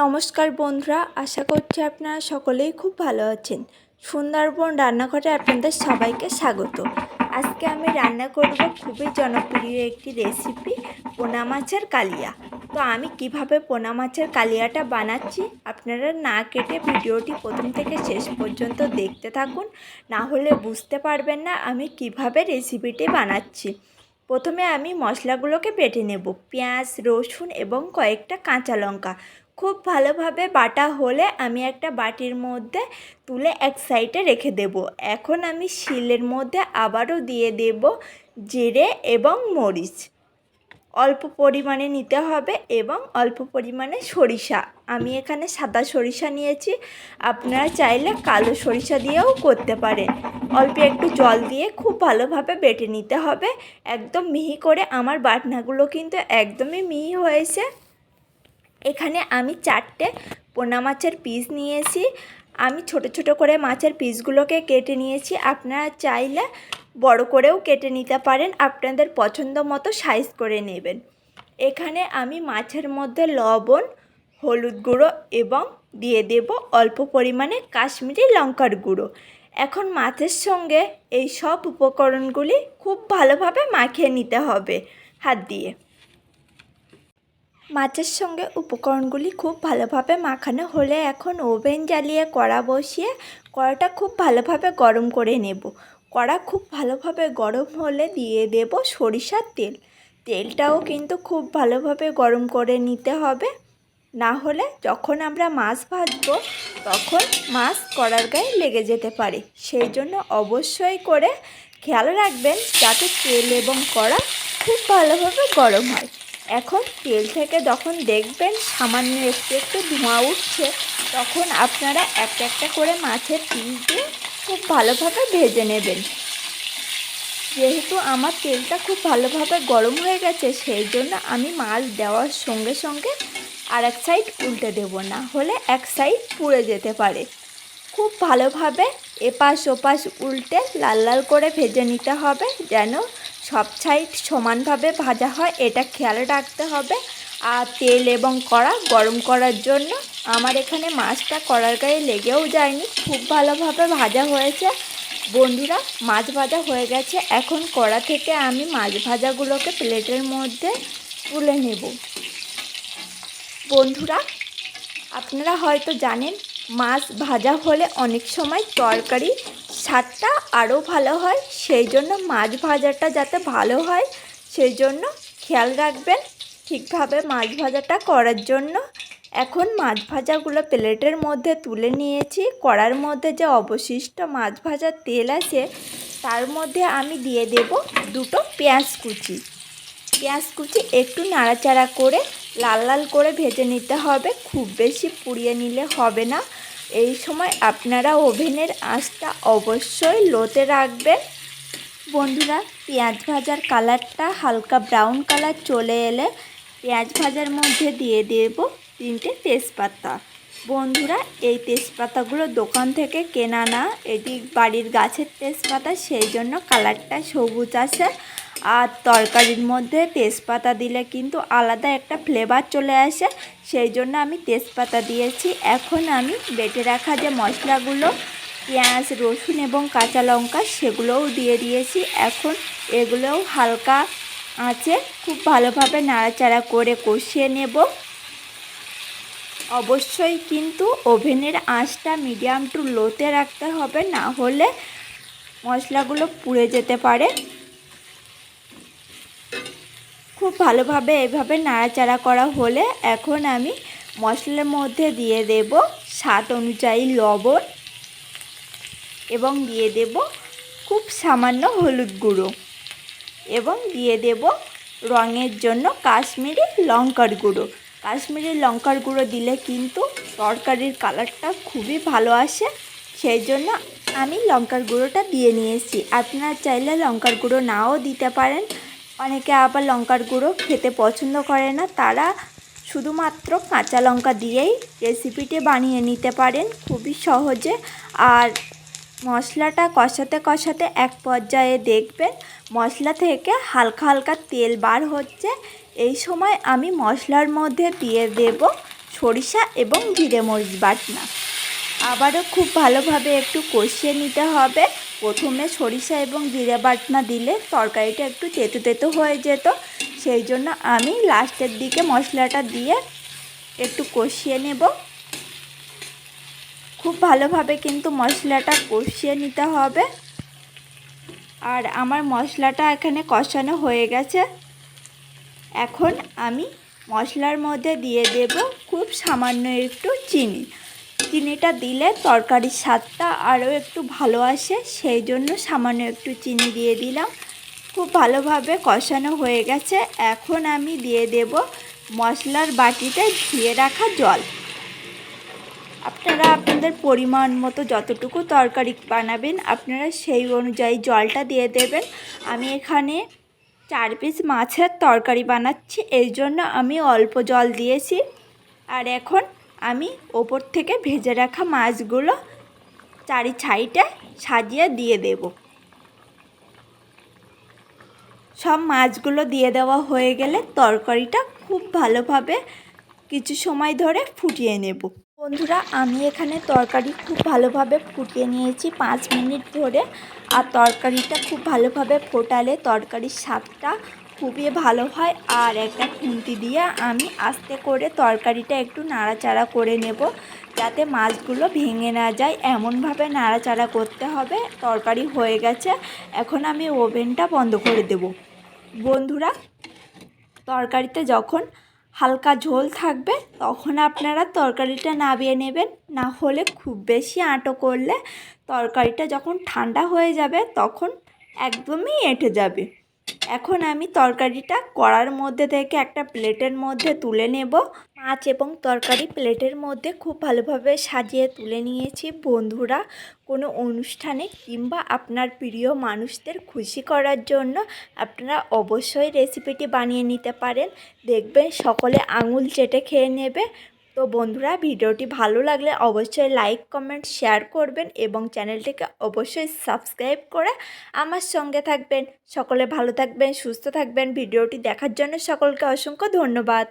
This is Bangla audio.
নমস্কার বন্ধুরা, আশা করছি আপনারা সকলেই খুব ভালো আছেন। সুন্দরবন রান্নাঘরে আপনাদের সবাইকে স্বাগত। আজকে আমি রান্না করব খুবই জনপ্রিয় একটি রেসিপি, পোনা মাছের কালিয়া। তো আমি কিভাবে পোনা মাছের কালিয়াটা বানাচ্ছি আপনারা না কেটে ভিডিওটি প্রথম থেকে শেষ পর্যন্ত দেখতে থাকুন, না হলে বুঝতে পারবেন না আমি কিভাবে রেসিপিটি বানাচ্ছি। প্রথমে আমি মশলাগুলোকে বেটে নেব। পেঁয়াজ, রসুন এবং কয়েকটা কাঁচা লঙ্কা খুব ভালোভাবে বাটা হলে আমি একটা বাটির মধ্যে তুলে এক সাইডে রেখে দেব। এখন আমি শিলের মধ্যে আবারও দিয়ে দেব জিরে এবং মরিচ। অল্প পরিমাণে নিতে হবে এবং অল্প পরিমাণে সরিষা। আমি এখানে সাদা সরিষা নিয়েছি, আপনারা চাইলে কালো সরিষা দিয়েও করতে পারেন। অল্প একটু জল দিয়ে খুব ভালোভাবে বেটে নিতে হবে, একদম মিহি করে। আমার বাটনাগুলো কিন্তু একদমই মিহি হয়েছে। এখানে আমি 4টে পোনা মাছের পিস নিয়েছি। আমি ছোট ছোট করে মাছের পিসগুলোকে কেটে নিয়েছি। আপনারা চাইলে বড় করেও কেটে নিতে পারেন, আপনাদের পছন্দ মতো সাইজ করে নেবেন। এখানে আমি মাছের মধ্যে লবণ, হলুদ গুঁড়ো এবং দিয়ে দেব অল্প পরিমাণে কাশ্মীরি লঙ্কার গুঁড়ো। এখন মাছের সঙ্গে এই সব উপকরণগুলি খুব ভালোভাবে মাখিয়ে নিতে হবে হাত দিয়ে। মাছের সঙ্গে উপকরণগুলি খুব ভালোভাবে মাখানো হলে এখন ওভেন জ্বালিয়ে কড়া বসিয়ে কড়াটা খুব ভালোভাবে গরম করে নেব। কড়া খুব ভালোভাবে গরম হলে দিয়ে দেব সরিষার তেল। তেলটাও কিন্তু খুব ভালোভাবে গরম করে নিতে হবে, না হলে যখন আমরা মাছ ভাজবো তখন মাছ কড়ার গায়ে লেগে যেতে পারে। সেই জন্য অবশ্যই করে খেয়াল রাখবেন যাতে তেল এবং কড়া খুব ভালোভাবে গরম হয়। এখন তেল থেকে যখন দেখবেন সামান্য একটু একটু ধোঁয়া উঠছে, তখন আপনারা একটা একটা করে মাছের পিস দিয়ে খুব ভালোভাবে ভেজে নেবেন। যেহেতু আমার তেলটা খুব ভালোভাবে গরম হয়ে গেছে, সেই জন্য আমি মাছ দেওয়ার সঙ্গে সঙ্গে আর এক সাইড উল্টে দেব, না হলে এক সাইড পুড়ে যেতে পারে। খুব ভালোভাবে এপাশ ওপাশ উল্টে লাল লাল করে ভেজে নিতে হবে, যেন সব সাইড সমানভাবে ভাজা হয়, এটা খেয়াল রাখতে হবে। আর তেল এবং কড়া গরম করার জন্য আমার এখানে মাছটা কড়ার গায়ে লেগেও যায়নি, খুব ভালোভাবে ভাজা হয়েছে। বন্ধুরা, মাছ ভাজা হয়ে গেছে। এখন কড়া থেকে আমি মাছ ভাজাগুলোকে প্লেটের মধ্যে তুলে নেব। বন্ধুরা, আপনারা হয়তো জানেন মাছ ভাজা হলে অনেক সময় তরকারি স্বাদটা আরও ভালো হয়। সেই জন্য মাছ ভাজাটা যাতে ভালো হয় সেই জন্য খেয়াল রাখবেন ঠিকভাবে মাছ ভাজাটা করার জন্য। এখন মাছ ভাজাগুলো প্লেটের মধ্যে তুলে নিয়েছি। কড়ার মধ্যে যে অবশিষ্ট মাছ ভাজার তেল আছে তার মধ্যে আমি দিয়ে দেব 2টো পেঁয়াজ কুচি। পেঁয়াজ কুচি একটু নাড়াচাড়া করে লাল লাল করে ভেজে নিতে হবে, খুব বেশি পুড়িয়ে নিলে হবে না। এই সময় আপনারা ওভেনের আঁচটা অবশ্যই লোতে রাখবেন। বন্ধুরা, পেঁয়াজ ভাজার কালারটা হালকা ব্রাউন কালার চলে এলে পেঁয়াজ ভাজার মধ্যে দিয়ে দেব 3টে তেজপাতা। বন্ধুরা, এই তেজপাতাগুলো দোকান থেকে কেনা না, এটি বাড়ির গাছের তেজপাতা, সেই জন্য কালারটা সবুজ আসে। আর তরকারির মধ্যে তেজপাতা দিলে কিন্তু আলাদা একটা ফ্লেভার চলে আসে, সেই জন্য আমি তেজপাতা দিয়েছি। এখন আমি বেটে রাখা যে মশলাগুলো পেঁয়াজ, রসুন এবং কাঁচা লঙ্কা সেগুলোও দিয়ে দিয়েছি। এখন এগুলোও হালকা আঁচে খুব ভালোভাবে নাড়াচাড়া করে কষিয়ে নেব। অবশ্যই কিন্তু ওভেনের আঁচটা মিডিয়াম টু লোতে রাখতে হবে, না হলে মশলাগুলো পুড়ে যেতে পারে। খুব ভালোভাবে এভাবে নাড়াচাড়া করা হলে এখন আমি মশলার মধ্যে দিয়ে দেব স্বাদ অনুযায়ী লবণ এবং দিয়ে দেব খুব সামান্য হলুদ গুঁড়ো এবং দিয়ে দেব রঙের জন্য কাশ্মীরি লঙ্কার গুঁড়ো। কাশ্মীরি লঙ্কার গুঁড়ো দিলে কিন্তু তরকারির কালারটা খুবই ভালো আসে, সেই জন্য আমি লঙ্কার গুঁড়োটা দিয়ে নিয়েছি। আপনারা চাইলে লঙ্কার গুঁড়ো নাও দিতে পারেন। অনেকে আবার লঙ্কার গুঁড়ো খেতে পছন্দ করে না, তারা শুধুমাত্র কাঁচা লঙ্কা দিয়েই রেসিপিটি বানিয়ে নিতে পারেন খুবই সহজে। আর মশলাটা কষাতে কষাতে এক পর্যায়ে দেখবেন মশলা থেকে হালকা হালকা তেল বার হচ্ছে। এই সময় আমি মশলার মধ্যে দিয়ে দেব সরিষা এবং জিরে মরিচ বাটনা। আবারও খুব ভালোভাবে একটু কষিয়ে নিতে হবে। প্রথমে সরিষা এবং জিরে বাটনা দিলে তরকারিটা একটু তেতো তেতো হয়ে যেত, সেই জন্য আমি লাস্টের দিকে মশলাটা দিয়ে একটু কষিয়ে নেব। খুব ভালোভাবে কিন্তু মশলাটা কষিয়ে নিতে হবে। আর আমার মশলাটা এখানে কষানো হয়ে গেছে। এখন আমি মশলার মধ্যে দিয়ে দেব খুব সামান্য একটু চিনি। চিনিটা দিলে তরকারির স্বাদটা আরও একটু ভালো আসে, সেই জন্য সামান্য একটু চিনি দিয়ে দিলাম। খুব ভালোভাবে কষানো হয়ে গেছে। এখন আমি দিয়ে দেব মশলার বাটিতে ধুয়ে রাখা জল। আপনারা আপনাদের পরিমাণ মতো যতটুকু তরকারি বানাবেন আপনারা সেই অনুযায়ী জলটা দিয়ে দেবেন। আমি এখানে 4 পিস মাছের তরকারি বানাচ্ছি, এই জন্য আমি অল্প জল দিয়েছি। আর এখন আমি ওপর থেকে ভেজে রাখা মাছগুলো চারি সাইডে সাজিয়ে দিয়ে দেব। সব মাছগুলো দিয়ে দেওয়া হয়ে গেলে তরকারিটা খুব ভালোভাবে কিছু সময় ধরে ফুটিয়ে নেব। বন্ধুরা, আমি এখানে তরকারি খুব ভালোভাবে ফুটিয়ে নিয়েছি 5 মিনিট ধরে। আর তরকারিটা খুব ভালোভাবে ফোটালে তরকারির স্বাদটা খুবই ভালো হয়। আর একটা খুন্তি দিয়ে আমি আস্তে করে তরকারিটা একটু নাড়াচাড়া করে নেব, যাতে মাছগুলো ভেঙে না যায়। এমনভাবে নাড়াচাড়া করতে হবে। তরকারি হয়ে গেছে, এখন আমি ওভেনটা বন্ধ করে দেব। বন্ধুরা, তরকারিতে যখন হালকা ঝোল থাকবে তখন আপনারা তরকারিটা নামিয়ে নেবেন। না হলে খুব বেশি আঁটো করলে তরকারিটা যখন ঠান্ডা হয়ে যাবে তখন একদমই এঁটে যাবে। এখন আমি তরকারিটা কড়ার মধ্যে থেকে একটা প্লেটের মধ্যে তুলে নেব। মাছ এবং তরকারি প্লেটের মধ্যে খুব ভালোভাবে সাজিয়ে তুলে নিয়েছি। বন্ধুরা, কোনো অনুষ্ঠানে কিংবা আপনার প্রিয় মানুষদের খুশি করার জন্য আপনারা অবশ্যই রেসিপিটি বানিয়ে নিতে পারেন। দেখবেন সকলে আঙুল চেটে খেয়ে নেবে। তো বন্ধুরা, ভিডিওটি ভালো লাগলে অবশ্যই লাইক কমেন্ট শেয়ার করবেন এবং চ্যানেলটিকে অবশ্যই সাবস্ক্রাইব করে আমার সঙ্গে থাকবেন। সকলে ভালো থাকবেন, সুস্থ থাকবেন। ভিডিওটি দেখার জন্য সকলকে অসংখ্য ধন্যবাদ।